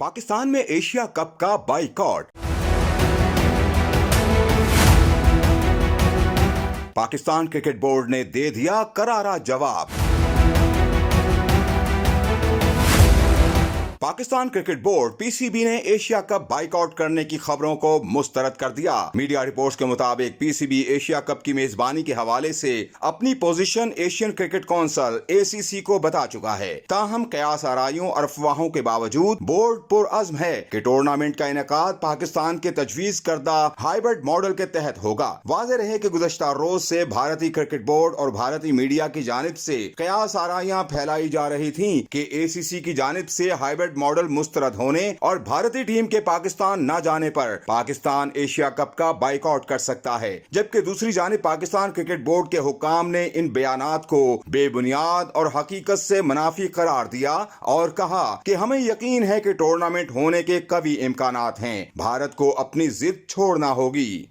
पाकिस्तान में Asia cup का boycott. Pakistan cricket board ने दे दिया करारा जवाब। पाकिस्तान क्रिकेट बोर्ड पीसीबी ने एशिया कप बाइकआउट करने की खबरों को मुस्तरद कर दिया। मीडिया रिपोर्ट्स के मुताबिक पीसीबी एशिया कप की मेजबानी के हवाले से अपनी position Asian cricket council ACC को बता चुका है। ताहम कयास आराइयों और अफवाहों के बावजूद बोर्ड पुरअज़्म है कि टूर्नामेंट का इनेकाद पाकिस्तान के तजवीज करदा हाइब्रिड मॉडल के तहत होगा। वाज़ेह रहे कि गुज़श्ता रोज से भारतीय क्रिकेट बोर्ड और भारतीय मीडिया की जानिब से कयास आराइयां फैलाई जा रही थी कि एसीसी की जानिब से हाइब्रिड मॉडल मुस्तरद होने और भारतीय टीम के पाकिस्तान न जाने पर पाकिस्तान एशिया कप का बाइकआउट कर सकता है, जबकि दूसरी जानिब पाकिस्तान क्रिकेट बोर्ड के हुक्काम ने इन बयानात को बेबुनियाद और हकीकत से मुनाफी करार दिया और कहा कि हमें यकीन है कि टूर्नामेंट होने के कवी इम्कानात हैं। भारत को अपनी जिद छोड़ना होगी।